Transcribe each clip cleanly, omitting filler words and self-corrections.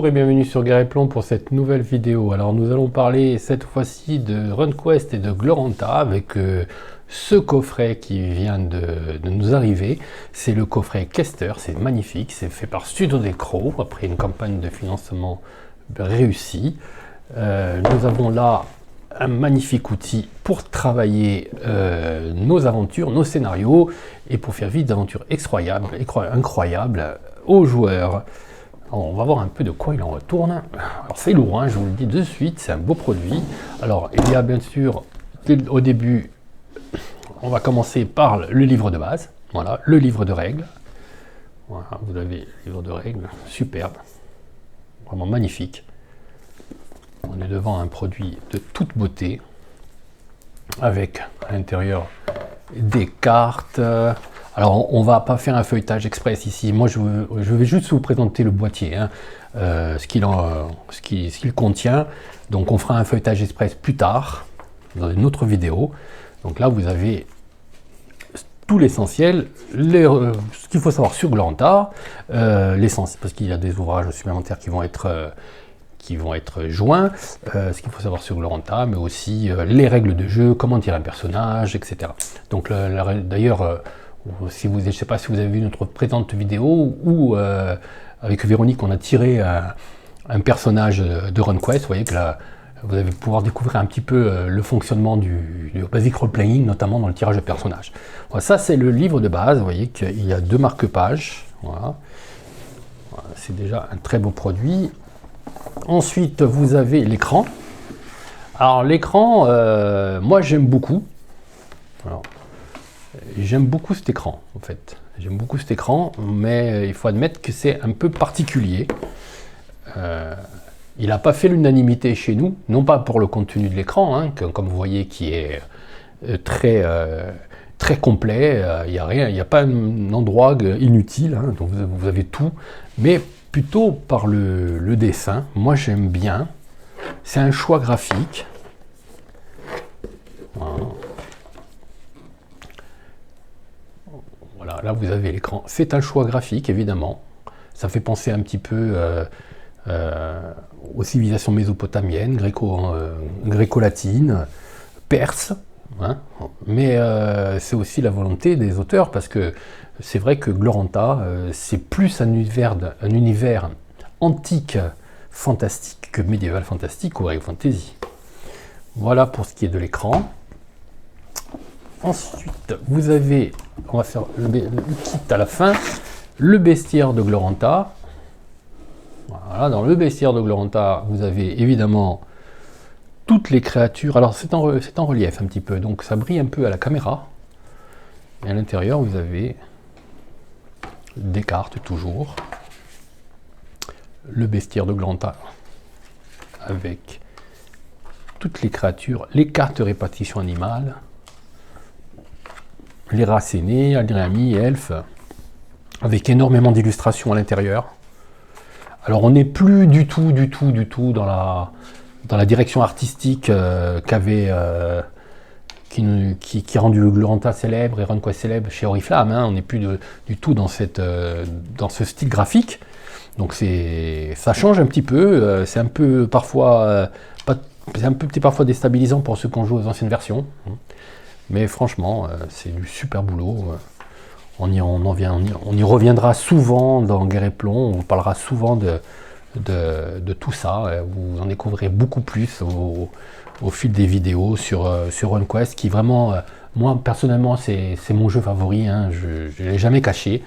Bonjour et bienvenue sur Guerre et Plomb pour cette nouvelle vidéo. Alors nous allons parler cette fois-ci de RunQuest et de Gloranta avec ce coffret qui vient de nous arriver. C'est le coffret Kester, c'est magnifique, c'est fait par Studio Decro après une campagne de financement réussie. Nous avons là un magnifique outil pour travailler nos aventures, nos scénarios et pour faire vivre des aventures incroyables aux joueurs. Alors, on va voir un peu de quoi il en retourne. Alors c'est lourd, hein, je vous le dis de suite, c'est un beau produit. Alors il y a bien sûr, au début, on va commencer par le livre de base. Voilà, le livre de règles. Voilà, vous avez le livre de règles, superbe, vraiment magnifique. On est devant un produit de toute beauté, avec à l'intérieur des cartes. Alors, on va pas faire un feuilletage express ici. Moi, je vais juste vous présenter le boîtier, hein, ce qu'il contient. Donc, on fera un feuilletage express plus tard, dans une autre vidéo. Donc là, vous avez tout l'essentiel, ce qu'il faut savoir sur Gloranta, l'essence, parce qu'il y a des ouvrages supplémentaires qui vont être joints, ce qu'il faut savoir sur Gloranta, mais aussi les règles de jeu, comment tirer un personnage, etc. Donc, d'ailleurs, je ne sais pas si vous avez vu notre présente vidéo où avec Véronique on a tiré un personnage de RunQuest. Vous voyez que là vous allez pouvoir découvrir un petit peu le fonctionnement du basic role-playing, notamment dans le tirage de personnages. Voilà, ça c'est le livre de base. Vous voyez qu'il y a 2 marque-pages. Voilà. Voilà, c'est déjà un très beau produit. Ensuite vous avez l'écran. Alors l'écran, moi j'aime beaucoup. Alors, j'aime beaucoup cet écran, en fait. J'aime beaucoup cet écran, mais il faut admettre que c'est un peu particulier. Il n'a pas fait l'unanimité chez nous, non pas pour le contenu de l'écran, hein, comme vous voyez, qui est très complet. Il n'y a pas un endroit inutile, hein, donc vous avez tout, mais plutôt par le dessin. Moi, j'aime bien. C'est un choix graphique. Voilà. Voilà, là vous avez l'écran. C'est un choix graphique, évidemment. Ça fait penser un petit peu aux civilisations mésopotamiennes, gréco-latines, perses. Hein. Mais c'est aussi la volonté des auteurs, parce que c'est vrai que Gloranta, c'est plus un univers antique fantastique que médiéval fantastique ou high fantasy. Voilà pour ce qui est de l'écran. Ensuite, vous avez, on va faire le kit à la fin, le bestiaire de Gloranta. Voilà, dans le bestiaire de Gloranta, vous avez évidemment toutes les créatures. Alors c'est en relief un petit peu, donc ça brille un peu à la caméra. Et à l'intérieur, vous avez des cartes toujours. Le bestiaire de Gloranta avec toutes les créatures, les cartes de répartition animale. Les races aînées, agréamis, elfes, avec énormément d'illustrations à l'intérieur. Alors on n'est plus du tout dans la direction artistique qui a rendu Gloranta célèbre et RunQuest célèbre chez Oriflamme. Hein. On n'est plus du tout dans ce style graphique. Donc ça change un petit peu. C'est un peu parfois parfois déstabilisant pour ceux qui ont joué aux anciennes versions. Mais franchement, c'est du super boulot. On y reviendra souvent dans Guerre et Plomb. On vous parlera souvent de tout ça. Vous en découvrirez beaucoup plus au fil des vidéos sur RunQuest, qui vraiment, moi personnellement, c'est mon jeu favori. Hein. Je ne l'ai jamais caché.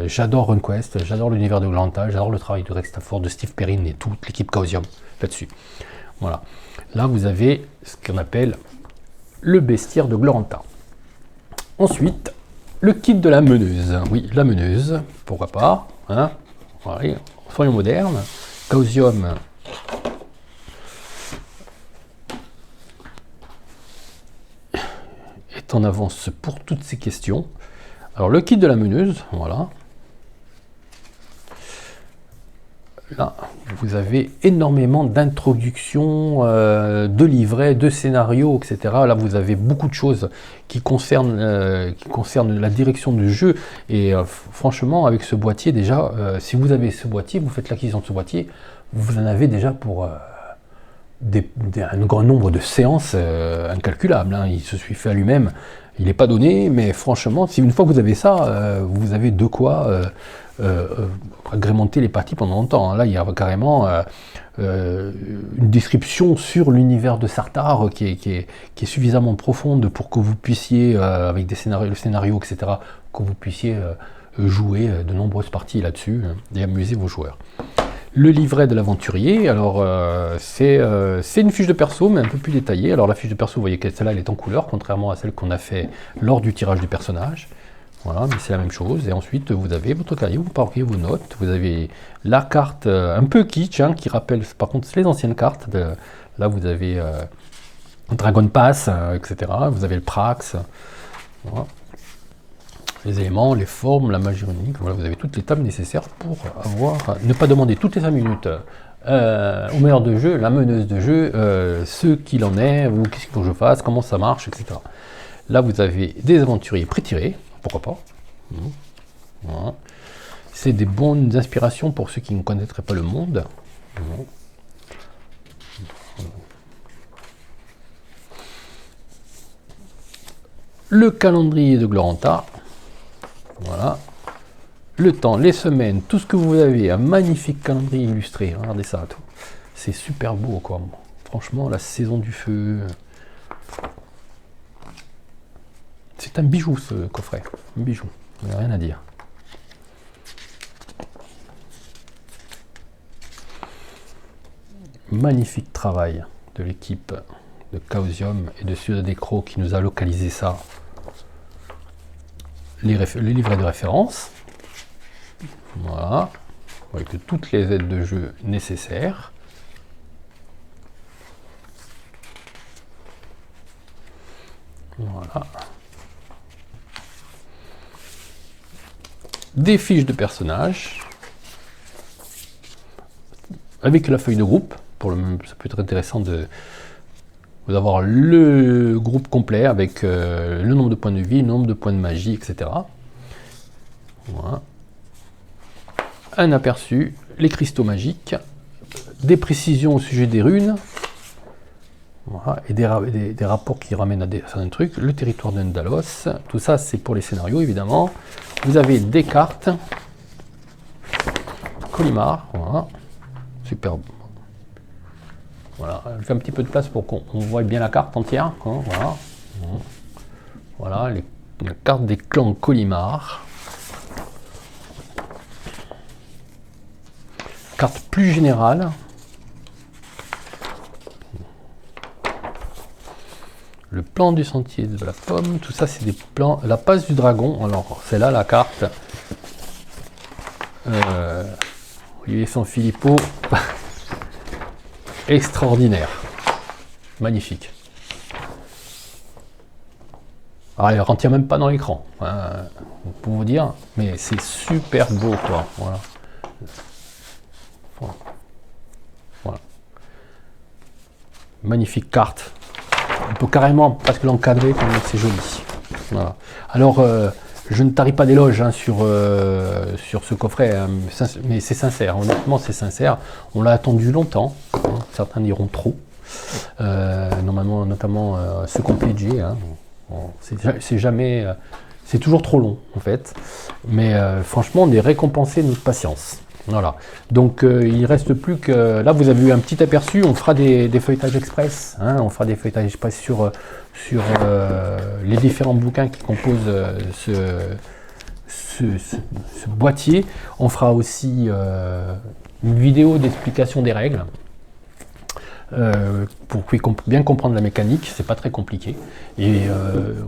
J'adore RunQuest, j'adore l'univers de Gloranta, j'adore le travail de Rex Stafford, de Steve Perrin et toute l'équipe Chaosium là-dessus. Voilà. Là, vous avez ce qu'on appelle le bestiaire de Gloranta. Ensuite, le kit de la meneuse. Oui, la meneuse, pourquoi pas. Hein. Voilà, soyons modernes. Chaosium est en avance pour toutes ces questions. Alors, le kit de la meneuse, voilà. là, vous avez énormément d'introductions, de livrets, de scénarios, etc. Là, vous avez beaucoup de choses qui concernent la direction du jeu. Et franchement, avec ce boîtier, déjà, si vous avez ce boîtier, vous faites l'acquisition de ce boîtier, vous en avez déjà pour un grand nombre de séances incalculables. Hein. Il se suit fait à lui-même. Il n'est pas donné, mais franchement, si une fois que vous avez ça, vous avez de quoi agrémenter les parties pendant longtemps. Là, il y a carrément une description sur l'univers de Sartar qui est suffisamment profonde pour que vous puissiez, avec des scénarios, le scénario, etc., que vous puissiez jouer de nombreuses parties là-dessus et amuser vos joueurs. Le livret de l'aventurier, alors c'est une fiche de perso, mais un peu plus détaillée. Alors la fiche de perso, vous voyez que celle-là, elle est en couleur, contrairement à celle qu'on a fait lors du tirage du personnage. Voilà, mais c'est la même chose. Et ensuite, vous avez votre cahier, vous marquez vos notes. Vous avez la carte un peu kitsch, hein, qui rappelle par contre les anciennes cartes. Là, vous avez Dragon Pass, etc. Vous avez le Prax. Voilà. Les éléments, les formes, la magie unique. Voilà, vous avez toutes les tables nécessaires pour ne pas demander toutes les 5 minutes au meilleur de jeu, la meneuse de jeu, ce qu'il en est, ou qu'est-ce qu'il faut que je fasse, comment ça marche, etc. Là, vous avez des aventuriers pré-tirés. Pourquoi pas. Voilà. C'est des bonnes inspirations pour ceux qui ne connaîtraient pas le monde. Voilà. Le calendrier de Gloranta. Voilà. Le temps, les semaines, tout ce que vous avez, un magnifique calendrier illustré. Regardez ça, tout. C'est super beau, quoi. Franchement, la saison du feu. C'est un bijou, ce coffret. Un bijou. Il n'y a rien à dire. Magnifique travail de l'équipe de Chaosium et de Ciudad Decro qui nous a localisé ça. Les livrets de référence. Voilà. Avec toutes les aides de jeu nécessaires. Voilà. Des fiches de personnages avec la feuille de groupe. Ça peut être intéressant d'avoir le groupe complet avec le nombre de points de vie, le nombre de points de magie, etc. Voilà. Un aperçu, les cristaux magiques, des précisions au sujet des runes, voilà, et des rapports qui ramènent à certains trucs, le territoire d'Endalos, tout ça c'est pour les scénarios évidemment. Vous avez des cartes, Colimar, voilà, superbe. Voilà, je fais un petit peu de place pour qu'on voit bien la carte entière. Hein, voilà, voilà la carte des clans Colimar. Carte plus générale. Le plan du sentier de la pomme, tout ça c'est des plans. La passe du dragon, alors c'est là la carte. Olivier Sanfilippo. Extraordinaire. Magnifique. Alors, elle ne rentre même pas dans l'écran, pour vous dire, mais c'est super beau, quoi. Voilà. Voilà. Magnifique carte. On peut carrément presque l'encadrer comme c'est joli. Voilà. Alors, je ne tarie pas d'éloges sur ce coffret, hein, mais c'est sincère, honnêtement c'est sincère. On l'a attendu longtemps, hein, certains diront trop. Normalement, notamment ceux qu'on pledgé, hein, c'est toujours trop long en fait. Mais franchement, on est récompensé de notre patience. Voilà. Donc il reste plus que... Là, vous avez eu un petit aperçu, on fera des feuilletages express. Hein, on fera des feuilletages express sur les différents bouquins qui composent ce boîtier. On fera aussi une vidéo d'explication des règles. Pour bien comprendre la mécanique, c'est pas très compliqué. Et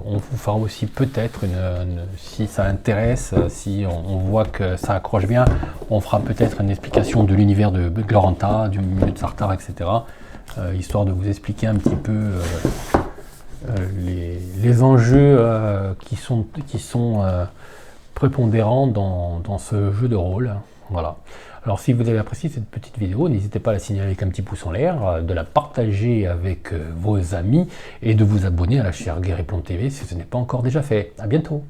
on vous fera aussi peut-être, si ça intéresse, si on voit que ça accroche bien, on fera peut-être une explication de l'univers de Gloranta, du milieu de Sartar, etc. Histoire de vous expliquer un petit peu les enjeux qui sont prépondérants dans ce jeu de rôle. Voilà. Alors si vous avez apprécié cette petite vidéo, n'hésitez pas à la signaler avec un petit pouce en l'air, de la partager avec vos amis et de vous abonner à la chaîne Guerre et Plomb TV si ce n'est pas encore déjà fait. À bientôt.